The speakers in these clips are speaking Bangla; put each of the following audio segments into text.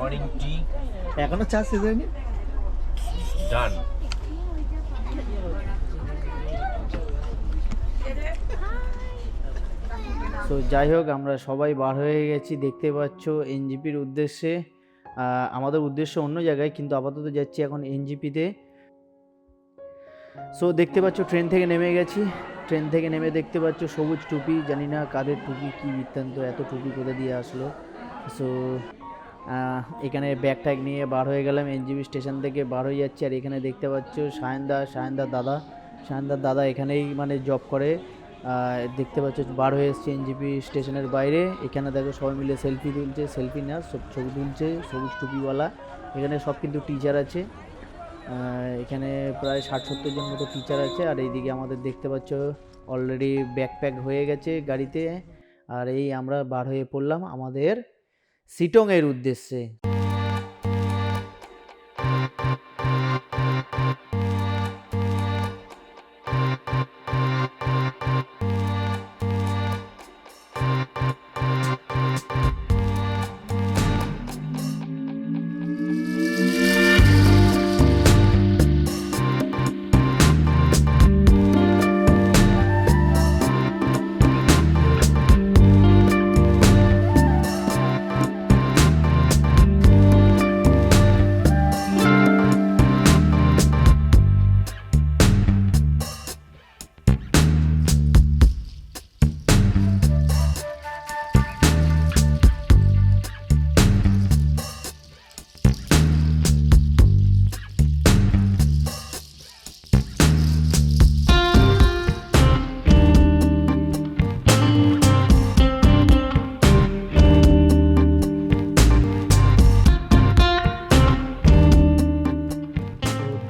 মর্নিং টি এখনো চা শেষ হয়নি। ডান। তো যাই হোক, আমরা সবাই বার হয়ে গেছি, দেখতে পাচ্ছ এনজিপির উদ্দেশ্যে। আমাদের উদ্দেশ্য অন্য জায়গায়, কিন্তু আপাতত যাচ্ছি এখন এনজিপিতে। সো দেখতে পাচ্ছ ট্রেন থেকে নেমে গেছি। ট্রেন থেকে নেমে দেখতে পাচ্ছ সবুজ টুপি, জানি না কাদের টুপি, কী বৃত্তান্ত, এত টুপি কোথা দিয়ে আসলো। সো এখানে ব্যাগ ট্যাগ নিয়ে বার হয়ে গেলাম, এনজিপি স্টেশন থেকে বার হয়ে যাচ্ছি। আর এখানে দেখতে পাচ্ছ সায়নদার দাদা এখানেই মানে জব করে। দেখতে পাচ্ছ বার হয়ে এসছে এনজিপি স্টেশনের বাইরে। এখানে দেখো সবাই মিলে সেলফি তুলছে, সেলফি না সব ছবি তুলছে, সবুজ টুপিওয়ালা। এখানে সব কিন্তু টিচার আছে, এখানে প্রায় 60-70 জন মতো টিচার আছে। আর এইদিকে আমাদের দেখতে পাচ্ছ অলরেডি ব্যাকপ্যাক হয়ে গেছে গাড়িতে। আর এই আমরা বার হয়ে পড়লাম আমাদের সিটংয়ের উদ্দেশ্যে।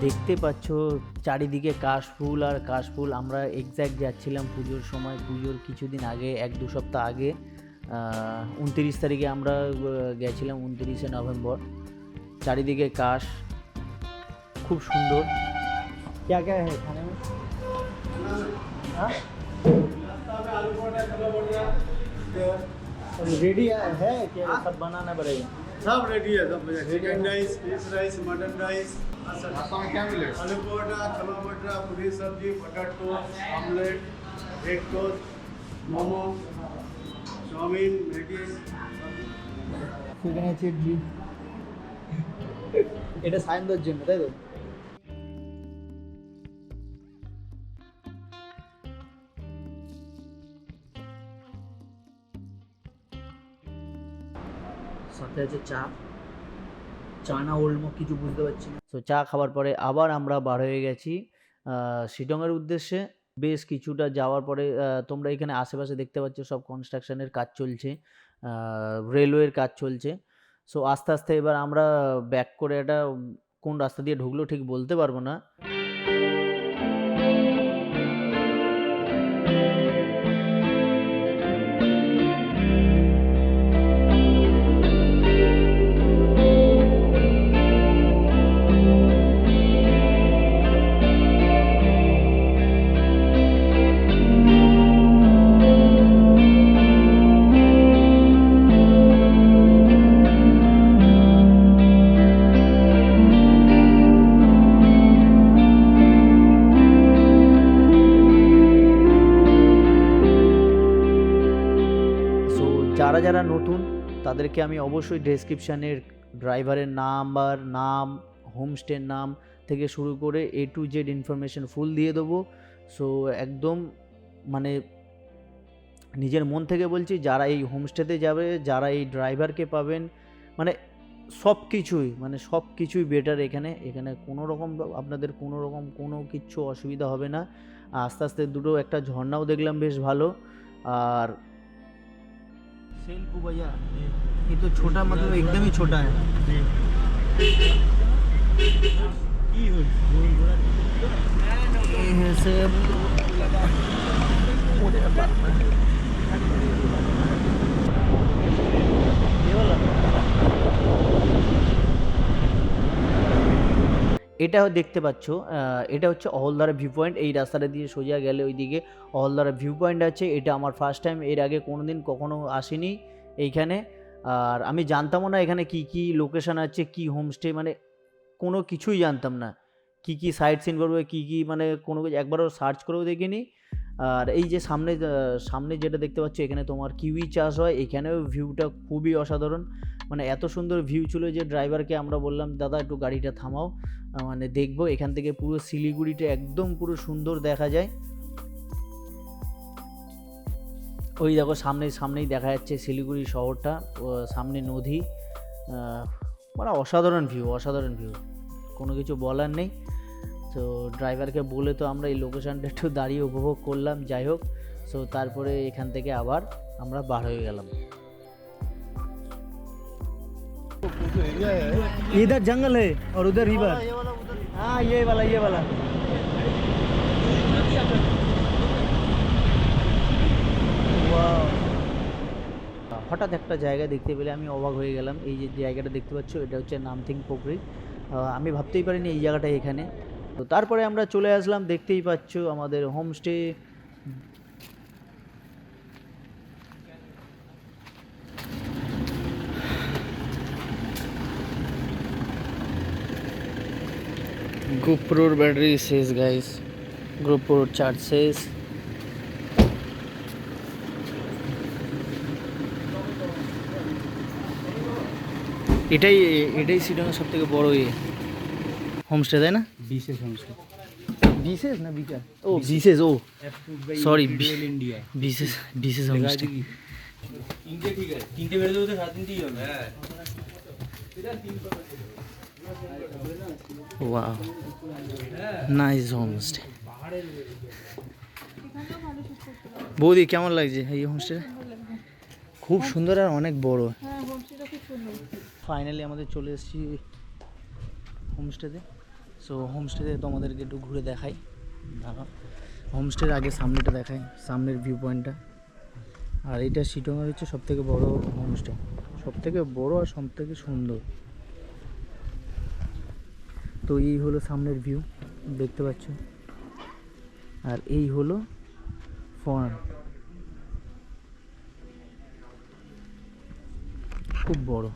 দেখতে পাচ্ছ চারিদিকে কাশফুল আর কাশফুল। আমরা এক্স্যাক্ট যাচ্ছিলাম পুজোর সময়, পুজোর কিছুদিন আগে, 1-2 সপ্তাহ আগে। 29 তারিখে আমরা গেছিলাম, 29শে নভেম্বর। চারিদিকে কাশ, খুব সুন্দর। क्या क्या है खाने में? रेडी है क्या? सब बनाना पड़ेगा? सब रेडी है, सब chicken rice, fish rice, mutton rice. नाश्ता में क्या मिलेगा? आलू पराठा, छोला भटूरा, पूरी सब्जी, butter toast, omelette, egg toast, momo, chow mein, Maggi. সেখানে আছে এটা সায়নদার জন্য, তাই তো? সাথে আছে চা, চা না ওল্ডমো কিছু বুঝতে পারছি না। তো চা খাবার পরে আবার আমরা বার হয়ে গেছি শিটংয়ের উদ্দেশ্যে। বেশ কিছুটা যাওয়ার পরে তোমরা এখানে আশেপাশে দেখতে পাচ্ছ সব কনস্ট্রাকশনের কাজ চলছে, রেলওয়ের কাজ চলছে। সো আস্তে আস্তে এবার আমরা ব্যাক করে, এটা কোন রাস্তা দিয়ে ঢুকলো ঠিক বলতে পারবো না। যারা যারা নতুন তাদেরকে আমি অবশ্যই ডেসক্রিপশানের ড্রাইভারের নাম, হোমস্টের নাম থেকে শুরু করে A to Z ইনফরমেশন ফুল দিয়ে দেবো। সো একদম মানে নিজের মন থেকে বলছি, যারা এই হোমস্টেতে যাবে, যারা এই ড্রাইভারকে পাবেন, মানে সব কিছুই মানে সব কিছুই বেটার এখানে। এখানে কোনো রকম আপনাদের কোনো রকম কোনো কিচ্ছু অসুবিধা হবে না। আস্তে আস্তে দুটো একটা ঝর্ণাও দেখলাম বেশ ভালো। আর सेल को भैया ये तो छोटा मतलब एकदम ही छोटा है। ये है सेब। ये वाला এটাও দেখতে পাচ্ছ, এটা হচ্ছে অহলদারা ভিউ পয়েন্ট। এই রাস্তাটা দিয়ে সোজা গেলে ওইদিকে অহলদারা ভিউ পয়েন্ট আছে। এটা আমার ফার্স্ট টাইম, এর আগে কোনো দিন কখনো আসিনি এইখানে। আর আমি জানতামও না এখানে কি কি লোকেশান আছে, কি হোমস্টে, মানে কোনো কিছুই জানতাম না। কি কি সাইট সিন করবে, কি কি মানে কোনো কিছু একবারও সার্চ করেও দেখিনি। আর এই যে সামনে সামনে যেটা দেখতে পাচ্ছ এখানে তোমার কিউই চাষ হয়। এখানেও ভিউটা খুবই অসাধারণ, মানে এত সুন্দর ভিউ ছিল যে ড্রাইভারকে আমরা বললাম দাদা একটু গাড়িটা থামাও, মানে দেখবো। এখান থেকে পুরো শিলিগুড়িটা একদম পুরো সুন্দর দেখা যায়। ওই দেখো সামনেই দেখা যাচ্ছে শিলিগুড়ি শহরটা, সামনে নদী, মানে অসাধারণ ভিউ, কোনো কিছু বলার নেই। তো ড্রাইভারকে বলে তো আমরা এই লোকেশানটা একটু দাঁড়িয়ে উপভোগ করলাম। যাই হোক, সো তারপরে এখান থেকে আবার আমরা বার হয়ে গেলাম। इधर जंगल है और उधर रिवर। हाँ ये वाला হঠাৎ একটা জায়গা দেখতে পেলে আমি অবাক হয়ে গেলাম। এই যে জায়গাটা দেখতে পাচ্ছ এটা হচ্ছে নামথিং পুকুরি। আমি ভাবতেই পারিনি এই জায়গাটা এখানে। তো তারপরে আমরা চলে আসলাম, দেখতেই পাচ্ছ আমাদের হোমস্টে। গোপ্রোর ব্যাটারি শেষ গাইস, গোপ্রোর চার্জ শেষ। এটাই শিলংয়ের সব থেকে বড় হোমস্টে, তাই না? বিশেষ হোমস্টে, বিশেষ না বিকাশ, ও বিশেষ, ও সরি বিশেষ হোমস্টে। তিনটে বেড়ে দেবো তো, সাড়ে তিনটেই হবে। Wow, nice homestay. বৌদি কেমন লাগছে এই হোমস্টে? খুব সুন্দর আর অনেক বড়। ফাইনালি আমাদের চলে এসেছি হোমস্টেতে। সো হোমস্টেতে তোমাদেরকে একটু ঘুরে দেখাই। হোমস্টের আগে সামনেটা দেখাই, সামনের ভিউ পয়েন্টটা। আর এটা শিটংয়ের হচ্ছে সবথেকে বড় হোমস্টে, সবথেকে বড় আর সবথেকে সুন্দর। তো এই হলো সামনের ভিউ দেখতে পাচ্ছ, আর এই হলো ফার্ম, খুব বড়।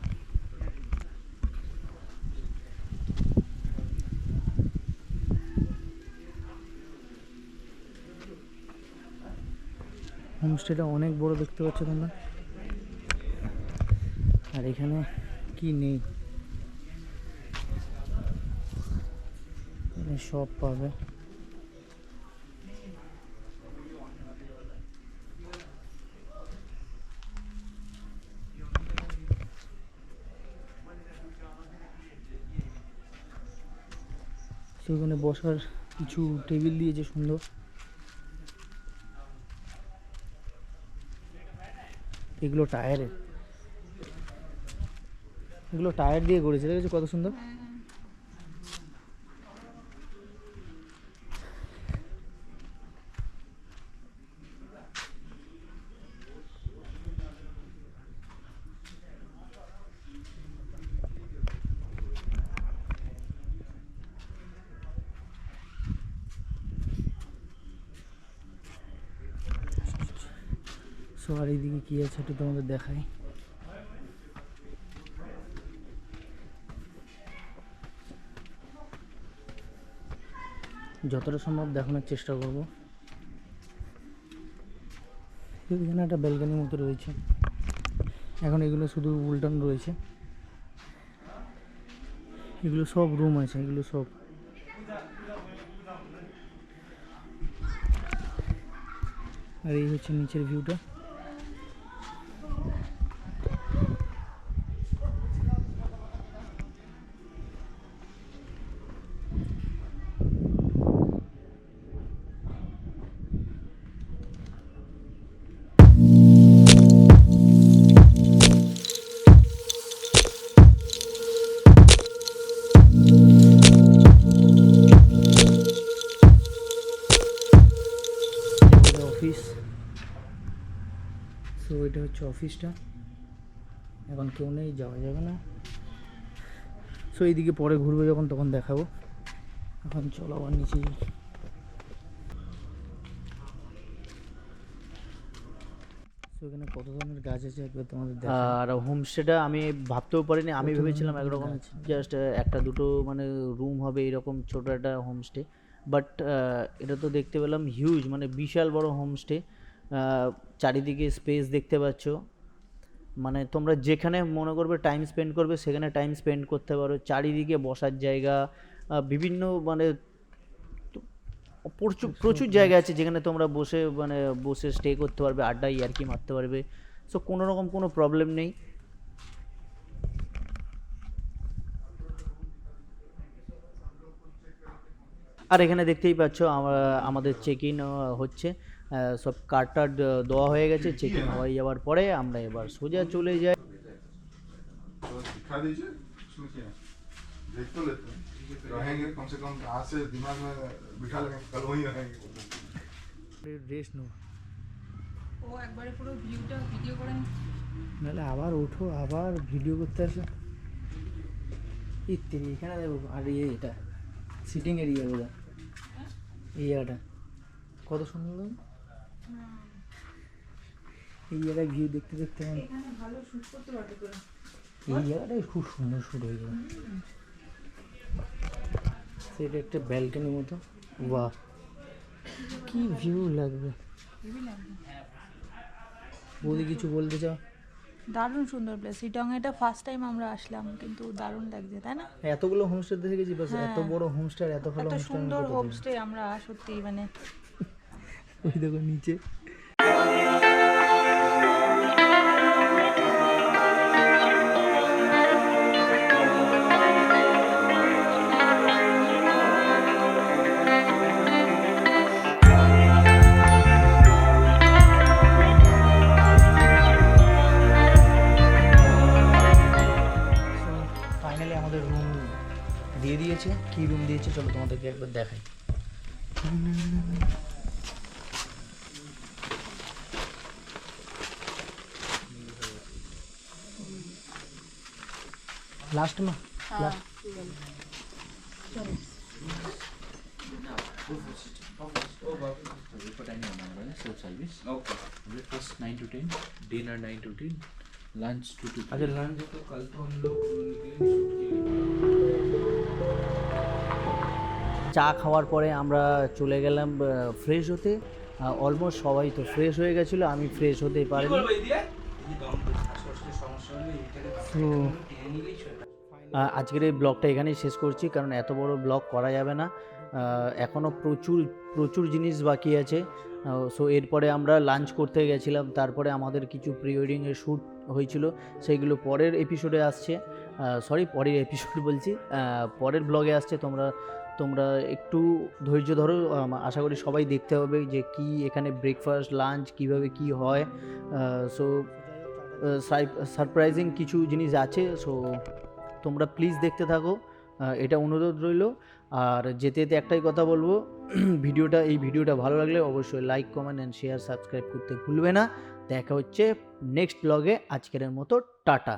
হোমস্টেটা অনেক বড় দেখতে পাচ্ছ তোমরা। আর এখানে কি নেই, এখানে সব পাবে। সেখানে বসার কিছু টেবিল দিয়েছে সুন্দর। এগুলো টায়ার দিয়ে করেছে, দেখেছো কত সুন্দর। সো আর এইদিকে কী আছে একটু তোমাদের দেখাই। যতটা সম্ভব দেখানোর চেষ্টা করব। এখানে একটা ব্যালকনির মতো রয়েছে, এখন এগুলো শুধু উল্টানো রয়েছে। এগুলো সব রুম আছে, এগুলো সব। আর এই হচ্ছে নিচের ভিউটা। এটা হচ্ছে অফিসটা, এখন কেউ নেই, যাওয়া যাবে না। সো এইদিকে পরে ঘুরবো যখন তখন দেখাবো, এখন চলো আবার নিচে যাই। এখানে কত ধরনের গাছ আছে একবার তোমাদের দেখাই। আর হোমস্টেটা আমি ভাবতেও পারিনি, আমি ভেবেছিলাম একরকম জাস্ট একটা দুটো মানে রুম হবে এরকম ছোটো একটা হোমস্টে, বাট এটা তো দেখতে পেলাম হিউজ, মানে বিশাল বড় হোমস্টে। চারিদিকে স্পেস দেখতে পাচ্ছ, মানে তোমরা যেখানে মনে করবে টাইম স্পেন্ড করবে সেখানে টাইম স্পেন্ড করতে পারো। চারিদিকে বসার জায়গা, বিভিন্ন মানে প্রচুর প্রচুর জায়গা আছে যেখানে তোমরা বসে স্টে করতে পারবে, আড্ডা ইয়ার্কি মারতে পারবে। সো কোনো রকম কোনো প্রবলেম নেই। আর এখানে দেখতেই পাচ্ছ আমাদের চেক ইন হচ্ছে, সব কার্ড টার্ড দেওয়া হয়ে গেছে। চেক ইন হয়ে যাওয়ার পরে আমরা এবার সোজা চলে যাই। रहेंगे कम से कम आज से दिमाग में बिठा लेंगे, कल वहीं रहेंगे। রেস্ট নো, ও একবারে পুরো ভিউটা ভিডিও করে নাহলে আবার ওঠো আবার ভিডিও করতে আসো। ইত্যাদি এখানে দেখো। আর এটা সিটিং এরিয়া, বোঝা এই জায়গাটা কত সুন্দর। এই জায়গায় ভিউ দেখতে দেখতে এখানে ভালো শুট করতে পারবে তো। এই জায়গাটাই খুব সুন্দর শুট হয়ে যাবে। সেটা একটা ব্যালকনির মতো, বাহ কি ভিউ লাগবে। বৌদি কিছু বলতে চাও? দারুণ সুন্দর প্লেস সিটং, এটা ফার্স্ট টাইম আমরা আসলাম, কিন্তু দারুণ লাগছে তাই না? এতগুলো হোমস্টে দেখে গেছি, বাস এত বড় হোমস্টে আর এত ভালো এত হোমস্টে। সুন্দর হোমস্টে আমরা সত্যি মানে ওই দেখো নিচে। ফাইনালি আমাদের রুম দিয়ে দিয়েছে। কি রুম দিয়েছে চলো তোমাদেরকে একবার দেখাই। लास्ट में last self service. Okay. Breakfast 9 to 10, dinner 9 to 10, lunch 2 to 3. अच्छा लंच तो कल तो हम लोग निकलेंगे शूट के लिए। চা খাওয়ার পরে আমরা চলে গেলাম ফ্রেশ হতে। অলমোস্ট সবাই তো ফ্রেশ হয়ে গেছিলো, আমি ফ্রেশ হতে পারিনি। তো আজকের এই ব্লগটা এখানেই শেষ করছি, কারণ এত বড় ব্লগ করা যাবে না। এখনও প্রচুর প্রচুর জিনিস বাকি আছে। সো এরপরে আমরা লাঞ্চ করতে গেছিলাম, তারপরে আমাদের কিছু প্রি ওয়েডিংয়ের শ্যুট হয়েছিল, সেইগুলো পরের এপিসোডে আসছে। পরের এপিসোড বলছি, পরের ব্লগে আসছে। তোমরা একটু ধৈর্য ধরো, আশা করি সবাই দেখতে হবে যে কি এখানে ব্রেকফাস্ট লাঞ্চ কিভাবে কি হয়। সো সারপ্রাইজিং কিছু জিনিস আছে। সো তোমরা প্লিজ দেখতে থাকো, এটা অনুরোধ রইল। আর যেতে যেতে একটাই কথা বলবো, এই ভিডিওটা ভালো লাগলে অবশ্যই like comment and share subscribe করতে ভুলবে না। দেখা হচ্ছে নেক্সট ব্লগে। আজকের মতো টাটা।